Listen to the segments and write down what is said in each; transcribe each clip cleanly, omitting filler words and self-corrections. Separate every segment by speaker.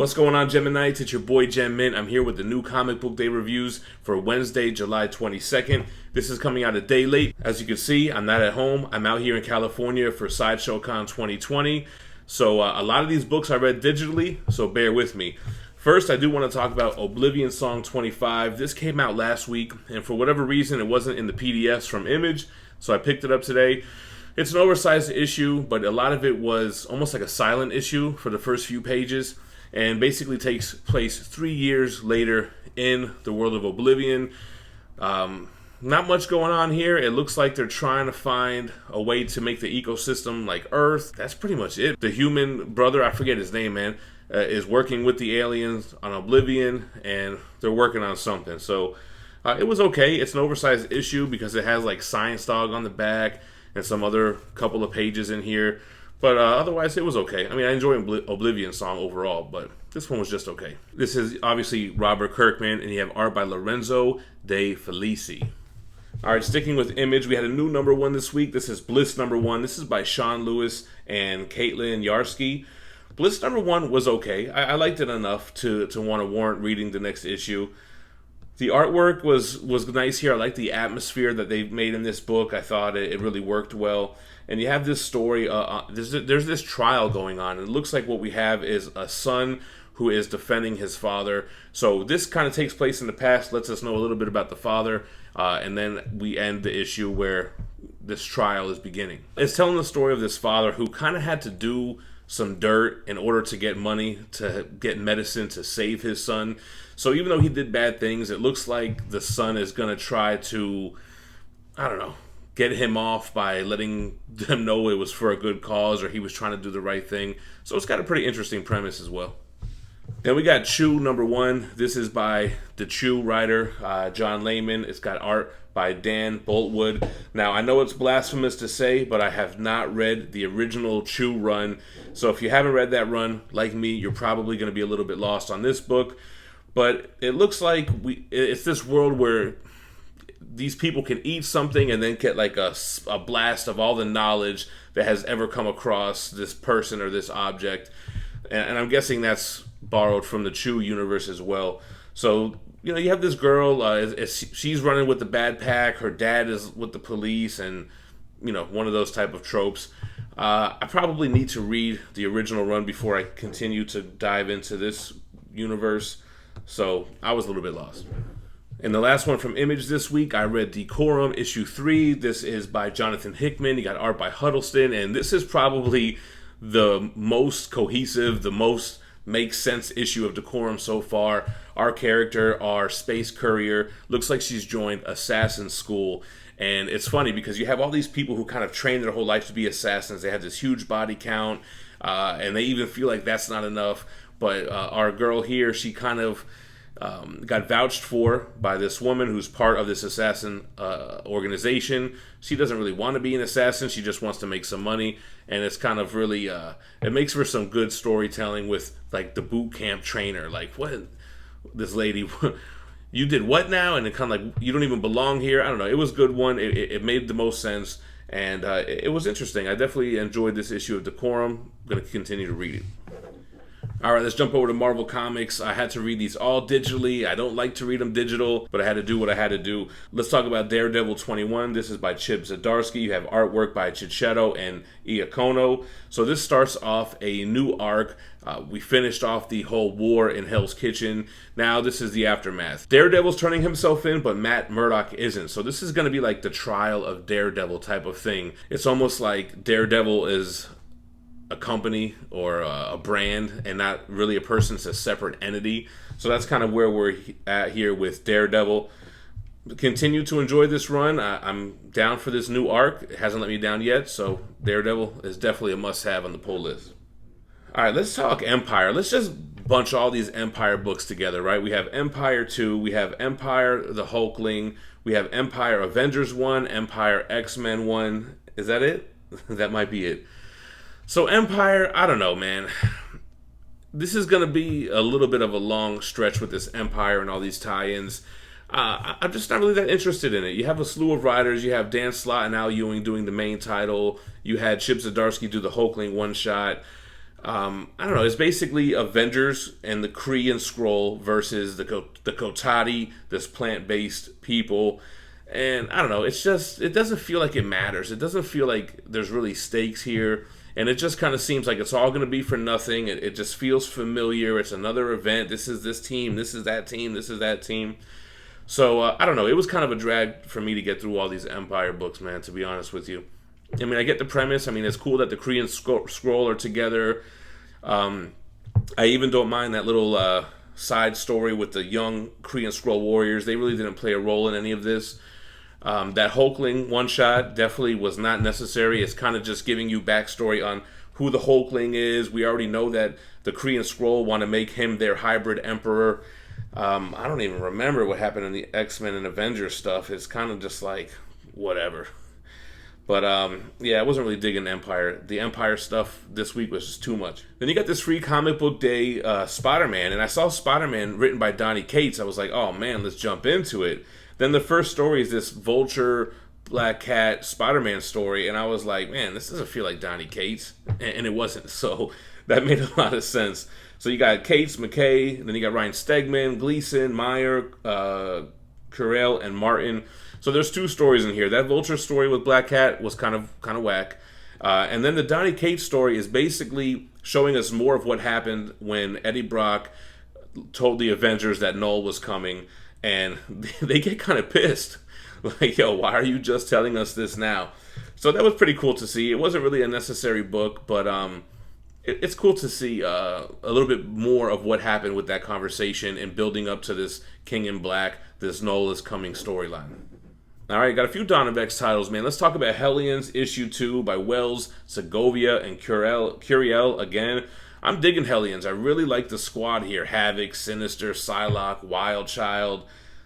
Speaker 1: What's going on, Geminites? It's your boy Gem Mint. I'm here with the new comic book day reviews for Wednesday, July 22nd. This is coming out a day late. As you can see, I'm not at home. I'm out here in California for Sideshow Con 2020. So a lot of these books I read digitally, so bear with me. First, I do want to talk about Oblivion Song 25. This came out last week, and for whatever reason, it wasn't in the PDFs from Image, so I picked it up today. It's an oversized issue, but a lot of it was almost like a silent issue for the first few pages, and basically takes place 3 years later in the world of Oblivion. Not much going on here. It looks like they're trying to find a way to make the ecosystem like Earth. That's pretty much it. The human brother, I forget his name, man, is working with the aliens on Oblivion, and they're working on something. So it was okay. It's an oversized issue because it has like Science Dog on the back and some other couple of pages in here. But otherwise, it was okay. I mean, I enjoy Oblivion Song overall, but this one was just okay. This is obviously Robert Kirkman, and you have art by Lorenzo De Felici. All right, sticking with Image, we had a new number one this week. This is Bliss Number One. This is by Sean Lewis and Caitlin Yarsky. Bliss Number One was okay. I liked it enough to want to warrant reading the next issue. The artwork was nice here. I like the atmosphere that they made in this book. I thought it really worked well. And you have this story, there's this trial going on. And it looks like what we have is a son who is defending his father. So this kind of takes place in the past, lets us know a little bit about the father. And then we end the issue where this trial is beginning. It's telling the story of this father who kind of had to do some dirt in order to get money, to get medicine to save his son. So even though he did bad things, it looks like the son is going to try to, I don't know, get him off by letting them know it was for a good cause or he was trying to do the right thing. So it's got a pretty interesting premise as well. Then we got Chew Number One. This is by the Chew writer, John Layman. It's got art by Dan Boltwood. Now, I know it's blasphemous to say, but I have not read the original Chew run. So if you haven't read that run, like me, you're probably going to be a little bit lost on this book. But it looks like it's this world where these people can eat something and then get like a blast of all the knowledge that has ever come across this person or this object. And I'm guessing that's borrowed from the Chew universe as well. So, you know, you have this girl, she's running with the bad pack, her dad is with the police, and, you know, one of those type of tropes. I probably need to read the original run before I continue to dive into this universe. So I was a little bit lost. And the last one from Image this week, I read DECORUM issue 3. This is by Jonathan Hickman. You got art by Huddleston, and this is probably the most cohesive, the most makes sense issue of DECORUM so far. Our character, our space courier, looks like she's joined assassin school. And it's funny because you have all these people who kind of train their whole life to be assassins. They have this huge body count, and they even feel like that's not enough. But our girl here, she kind of got vouched for by this woman who's part of this assassin organization. She doesn't really want to be an assassin. She just wants to make some money. And it's kind of really, it makes for some good storytelling with like the boot camp trainer. Like, what? This lady, you did what now? And it kind of like, you don't even belong here. I don't know. It was a good one. It made the most sense. And it was interesting. I definitely enjoyed this issue of DECORUM. I'm going to continue to read it. All right, let's jump over to Marvel Comics. I had to read these all digitally. I don't like to read them digital, but I had to do what I had to do. Let's talk about Daredevil 21. This is by Chip Zdarsky. You have artwork by Chichetto and Iacono. So this starts off a new arc. We finished off the whole war in Hell's Kitchen. Now this is the aftermath. Daredevil's turning himself in, but Matt Murdock isn't. So this is going to be like the trial of Daredevil type of thing. It's almost like Daredevil is a company or a brand and not really a person. It's a separate entity. So that's kind of where we're at here with Daredevil. Continue to enjoy this run. I'm down for this new arc. It hasn't let me down yet, so Daredevil is definitely a must-have on the pull list. All right, let's talk Empire. Let's just bunch all these Empire books together, right? We have Empire 2, we have Empire the Hulkling, we have Empire Avengers 1, Empire X-Men 1. Is that it? That might be it. So Empire, I don't know, man. This is going to be a little bit of a long stretch with this Empire and all these tie-ins. I'm just not really that interested in it. You have a slew of writers. You have Dan Slott and Al Ewing doing the main title. You had Chip Zdarsky do the Hulkling one-shot. I don't know. It's basically Avengers and the Kree and Skrull versus the Kotati, this plant-based people. And I don't know. It's just, it doesn't feel like it matters. It doesn't feel like there's really stakes here. And it just kind of seems like it's all going to be for nothing. It just feels familiar. It's another event. This is this team. This is that team. This is that team. So, I don't know. It was kind of a drag for me to get through all these Empire books, man, to be honest with you. I mean, I get the premise. I mean, it's cool that the Kree and Skrull are together. I even don't mind that little side story with the young Kree and Skrull warriors. They really didn't play a role in any of this. That Hulkling one-shot definitely was not necessary. It's kind of just giving you backstory on who the Hulkling is. We already know that the Kree and Skrull want to make him their hybrid emperor. I don't even remember what happened in the X-Men and Avengers stuff. It's kind of just like, whatever. But, yeah, I wasn't really digging Empire. The Empire stuff this week was just too much. Then you got this free comic book day, Spider-Man. And I saw Spider-Man written by Donny Cates. I was like, oh, man, let's jump into it. Then the first story is this Vulture, Black Cat, Spider-Man story. And I was like, man, this doesn't feel like Donny Cates. And it wasn't. So that made a lot of sense. So you got Cates, McKay, and then you got Ryan Stegman, Gleason, Meyer, Carell, and Martin. So there's two stories in here. That Vulture story with Black Cat was kind of whack. And then the Donny Cates story is basically showing us more of what happened when Eddie Brock told the Avengers that Null was coming. And they get kind of pissed. Like, yo, why are you just telling us this now? So that was pretty cool to see. It wasn't really a necessary book, but it's cool to see a little bit more of what happened with that conversation and building up to this King in Black, this Null is coming storyline. All right, got a few Dawn of X titles, man. Let's talk about Hellions Issue 2 by Wells, Segovia, and Curiel again. I'm digging Hellions. I really like the squad here. Havoc, Sinister, Psylocke, Wild Child.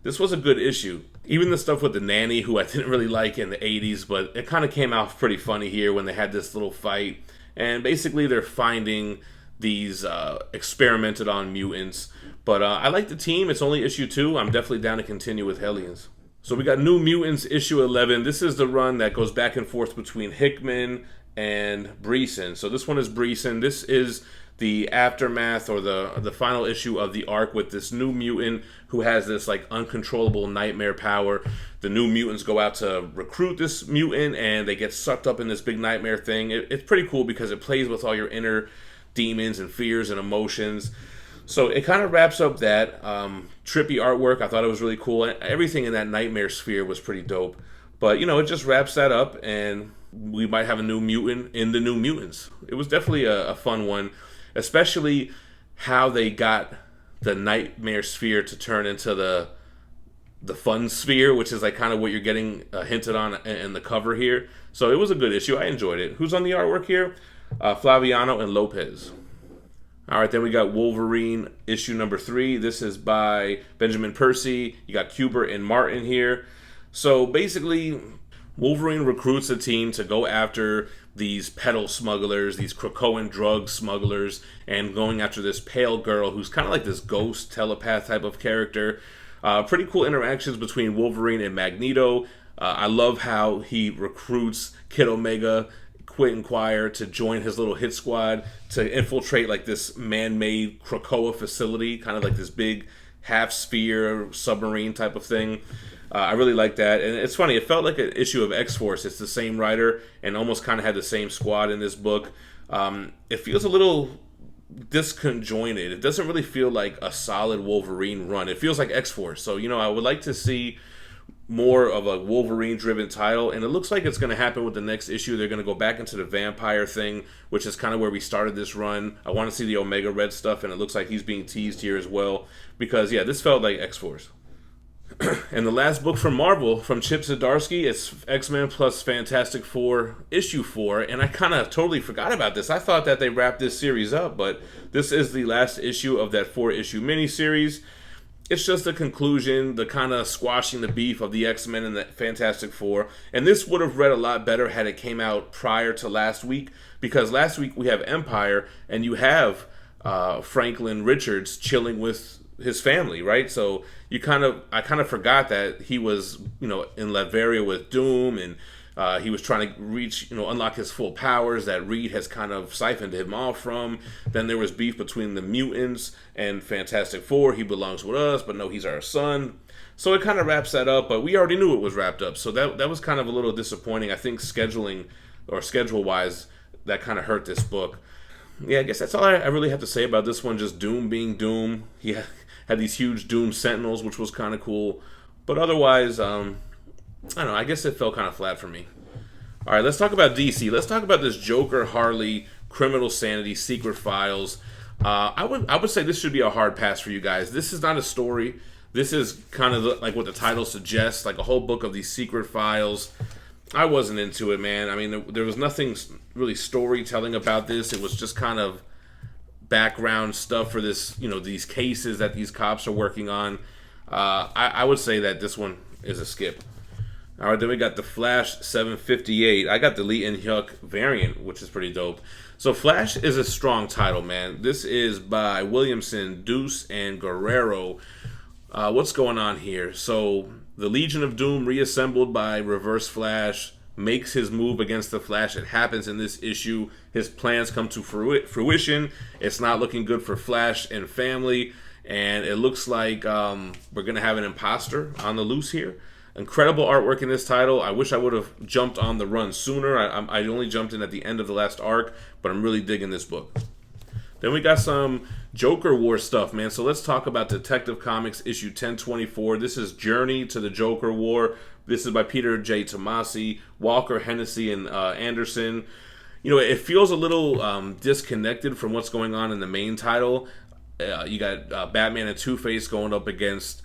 Speaker 1: This was a good issue. Even the stuff with the nanny, who I didn't really like in the 80s, but it kind of came out pretty funny here when they had this little fight. And basically they're finding these experimented on mutants. But I like the team. It's only issue 2. I'm definitely down to continue with Hellions. So we got New Mutants issue 11. This is the run that goes back and forth between Hickman and Breeson. So this one is Breeson. This is the aftermath or the final issue of the arc with this new mutant who has this like uncontrollable nightmare power. The new mutants go out to recruit this mutant and they get sucked up in this big nightmare thing. It's pretty cool because it plays with all your inner demons and fears and emotions. So it kind of wraps up that trippy artwork. I thought it was really cool. Everything in that nightmare sphere was pretty dope. But, you know, it just wraps that up, and we might have a new mutant in the New Mutants. It was definitely a fun one, especially how they got the nightmare sphere to turn into the fun sphere, which is like kind of what you're getting hinted on in the cover here. So it was a good issue. I enjoyed it. Who's on the artwork here? Flaviano and Lopez. All right, then we got Wolverine issue number 3. This is by Benjamin Percy. You got Kubert and Martin here. So basically, Wolverine recruits a team to go after these pedal smugglers, these Krakoan drug smugglers, and going after this pale girl who's kind of like this ghost telepath type of character. Pretty cool interactions between Wolverine and Magneto. I love how he recruits Kid Omega, Quit Inquire to join his little hit squad to infiltrate like this man-made Krakoa facility, kind of like this big half-sphere submarine type of thing. I really like that, and it's funny, it felt like an issue of X-Force. It's the same writer and almost kind of had the same squad in this book. It feels a little disconjointed. It doesn't really feel like a solid Wolverine run. It feels like X-Force, so, you know, I would like to see more of a Wolverine-driven title, and it looks like it's going to happen with the next issue. They're going to go back into the vampire thing, which is kind of where we started this run. I want to see the Omega Red stuff, and it looks like he's being teased here as well, because, yeah, this felt like X-Force. And the last book from Marvel, from Chip Zdarsky, it's X-Men plus Fantastic Four, issue 4, and I kind of totally forgot about this. I thought that they wrapped this series up, but this is the last issue of that 4-issue miniseries. It's just the conclusion, the kind of squashing the beef of the X-Men and the Fantastic Four. And this would have read a lot better had it came out prior to last week, because last week we have Empyre, and you have Franklin Richards chilling with his family, right? So I kind of forgot that he was, you know, in Latveria with Doom, and He was trying to reach, unlock his full powers that Reed has kind of siphoned him off from. Then there was beef between the mutants and Fantastic Four. He belongs with us, but no, he's our son. So it kind of wraps that up, but we already knew it was wrapped up. So that was kind of a little disappointing. I think scheduling or schedule-wise, that kind of hurt this book. Yeah, I guess that's all I really have to say about this one. Just Doom being Doom. He had these huge Doom Sentinels, which was kind of cool. But otherwise, I don't know. I guess it fell kind of flat for me. All right, let's talk about DC. Let's talk about this Joker Harley Criminal Sanity Secret Files. I would say this should be a hard pass for you guys. This is not a story. This is kind of like what the title suggests, like a whole book of these secret files. I wasn't into it, man. I mean, there was nothing really storytelling about this. It was just kind of background stuff for this, these cases that these cops are working on. I would say that this one is a skip. All right, then we got the Flash 758. I got the Lee and Hyuk variant, which is pretty dope. So Flash is a strong title, man. This is by Williamson, Deuce, and Guerrero. What's going on here? So the Legion of Doom, reassembled by Reverse Flash, makes his move against the Flash. It happens in this issue. His plans come to fruition. It's not looking good for Flash and family, and it looks like we're going to have an imposter on the loose here. Incredible artwork in this title. I wish I would have jumped on the run sooner. I only jumped in at the end of the last arc, but I'm really digging this book. Then we got some Joker War stuff, man. So let's talk about Detective Comics issue 1024. This is Journey to the Joker War. This is by Peter J. Tomasi, Walker, Hennessy, and Anderson. It feels a little disconnected from what's going on in the main title. You got Batman and Two-Face going up against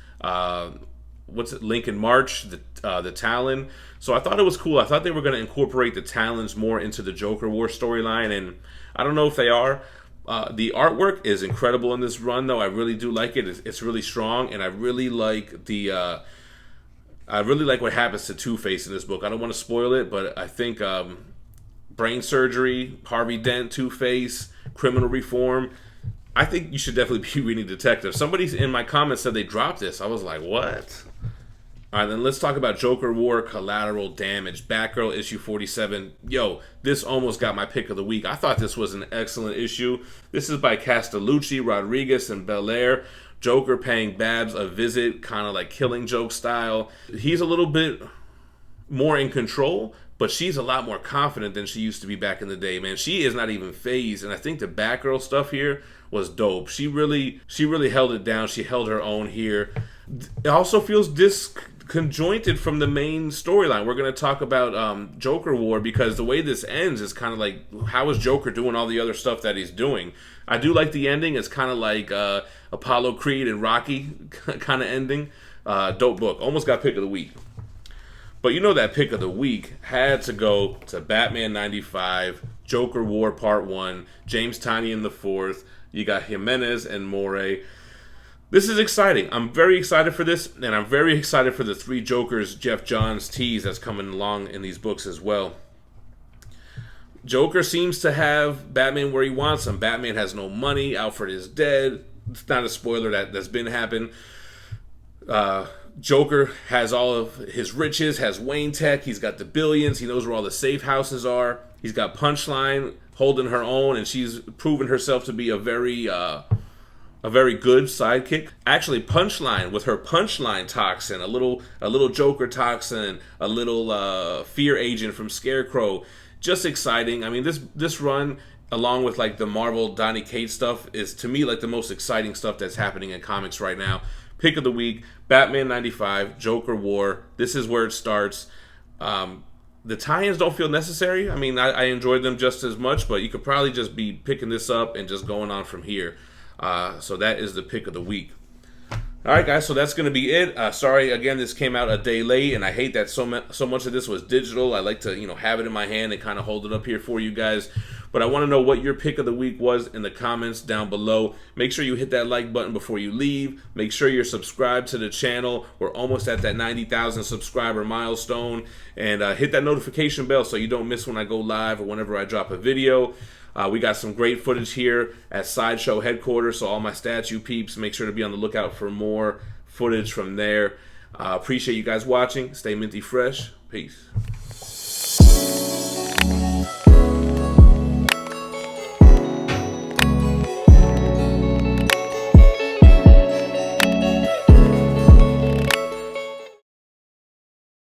Speaker 1: Lincoln March, the Talon. So I thought it was cool. I thought they were going to incorporate the Talons more into the Joker War storyline, and I don't know if they are. The artwork is incredible in this run, though. I really do like it. It's really strong, and I really like what happens to Two-Face in this book. I don't want to spoil it, but I think brain surgery, Harvey Dent, Two-Face, criminal reform. I think you should definitely be reading Detective. Somebody in my comments said they dropped this. I was like, what? All right, then let's talk about Joker War Collateral Damage. Batgirl issue 47. Yo, this almost got my pick of the week. I thought this was an excellent issue. This is by Castellucci, Rodriguez, and Belair. Joker paying Babs a visit, kind of like Killing Joke style. He's a little bit more in control, but she's a lot more confident than she used to be back in the day, man. She is not even phased, and I think the Batgirl stuff here was dope. She really held it down. She held her own here. It also feels disconjointed from the main storyline. We're going to talk about Joker War, because the way this ends is kind of like, how is Joker doing all the other stuff that he's doing? I do like the ending. It's kind of like Apollo Creed and Rocky kind of ending. Dope book. Almost got pick of the week. But that pick of the week had to go to Batman 95, Joker War Part 1, James Tynion IV. You got Jimenez and Moray. This is exciting. I'm very excited for this, and I'm very excited for the Three Jokers Jeff Johns tease that's coming along in these books as well. Joker seems to have Batman where he wants him. Batman has no money. Alfred is dead. It's not a spoiler, that's been happening. Joker has all of his riches, has Wayne Tech. He's got the billions. He knows where all the safe houses are. He's got Punchline holding her own, and she's proven herself to be a very good sidekick. Actually, Punchline, with her Punchline toxin, a little Joker toxin, a little fear agent from Scarecrow, just exciting. I mean, this run, along with like the Marvel Donny Cates stuff, is to me like the most exciting stuff that's happening in comics right now. Pick of the week, Batman 95, Joker War. This is where it starts. The tie-ins don't feel necessary. I mean, I enjoyed them just as much, but you could probably just be picking this up and just going on from here. So that is the pick of the week. All right, guys, so that's going to be it. Sorry, again, this came out a day late, and I hate that so much of this was digital. I like to, have it in my hand and kind of hold it up here for you guys. But I want to know what your pick of the week was in the comments down below. Make sure you hit that like button before you leave. Make sure you're subscribed to the channel. We're almost at that 90,000 subscriber milestone. And hit that notification bell so you don't miss when I go live or whenever I drop a video. We got some great footage here at Sideshow headquarters, so all my statue peeps, make sure to be on the lookout for more footage from there. Appreciate you guys watching. Stay minty fresh. Peace.